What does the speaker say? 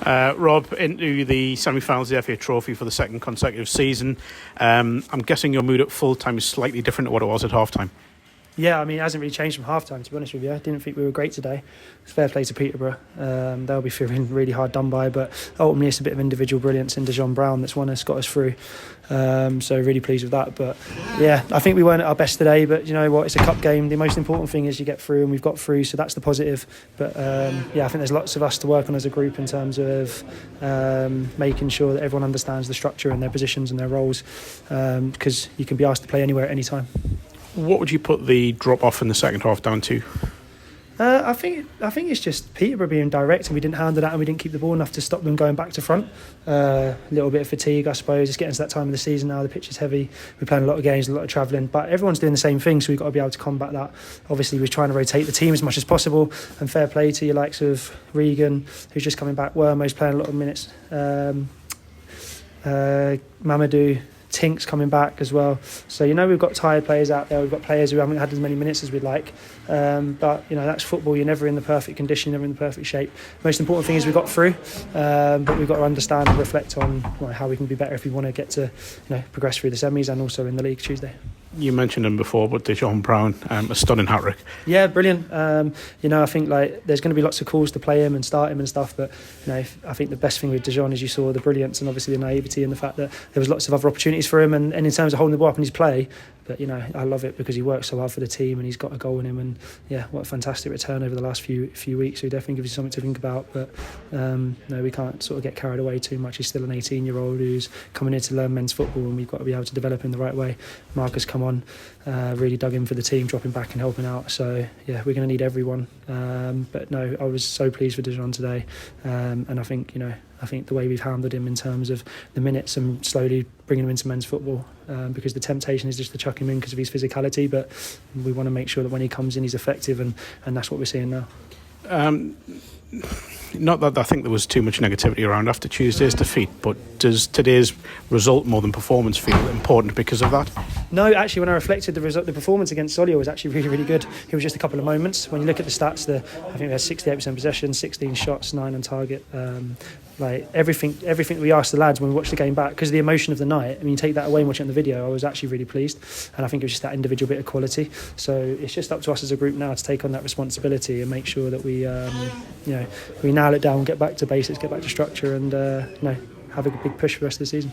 Rob, into the semi-finals of the FA Trophy for the second consecutive season. I'm guessing your mood at full-time is slightly different to what it was at half-time. Yeah, I mean, it hasn't really changed from half-time, to be honest with you. I didn't think we were great today. It's fair play to Peterborough. They'll be feeling really hard done by, but ultimately it's a bit of individual brilliance in Dajaune Brown that's got us through. So really pleased with that. But yeah, I think we weren't at our best today, but you know what, it's a cup game. The most important thing is you get through, and we've got through, so that's the positive. But yeah, I think there's lots of us to work on as a group in terms of making sure that everyone understands the structure and their positions and their roles, because you can be asked to play anywhere at any time. What would you put the drop-off in the second half down to? I think it's just Peterborough being direct, and we didn't handle that, and we didn't keep the ball enough to stop them going back to front. A little bit of fatigue, I suppose. It's getting to that time of the season now. The pitch is heavy. We're playing a lot of games, a lot of travelling, but everyone's doing the same thing, so we've got to be able to combat that. Obviously, we're trying to rotate the team as much as possible, and fair play to your likes of Regan, who's just coming back. Wormo's playing a lot of minutes. Mamadou. Tink's coming back as well, so you know we've got tired players out there. We've got players who haven't had as many minutes as we'd like, but you know that's football. You're never in the perfect condition, never in the perfect shape. Most important thing is we got through, but we've got to understand and reflect on how we can be better if we want to get to progress through the semis and also in the league Tuesday. You mentioned him before, but Dajaune Brown, a stunning hat-trick. Yeah, brilliant. I think there's going to be lots of calls to play him and start him and stuff, but I think the best thing with Dajaune is you saw the brilliance and obviously the naivety and the fact that there was lots of other opportunities for him, and in terms of holding the ball up in his play. But I love it because he works so hard for the team and he's got a goal in him, and yeah, what a fantastic return over the last few weeks. So he definitely gives you something to think about. But no, we can't sort of get carried away too much. He's still an 18-year-old who's coming here to learn men's football, and we've got to be able to develop him the right way. Mark has come on, really dug in for the team, dropping back and helping out. So yeah, we're going to need everyone. But no, I was so pleased with Dajaune today, and I think the way we've handled him in terms of the minutes and slowly bringing him into men's football, because the temptation is just to chuck him in because of his physicality, but we want to make sure that when he comes in he's effective, and that's what we're seeing now. Not that I think there was too much negativity around after Tuesday's defeat, but does today's result more than performance feel important because of that? No, actually, when I reflected, the performance against Solihull was actually really, really good. It was just a couple of moments. When you look at the stats, I think we had 68% possession, 16 shots, 9 on target. Everything we asked the lads when we watched the game back, because of the emotion of the night. I mean, you take that away and watch it on the video, I was actually really pleased, and I think it was just that individual bit of quality. So it's just up to us as a group now to take on that responsibility and make sure that we nail it down, get back to basics, get back to structure, and have a big push for the rest of the season.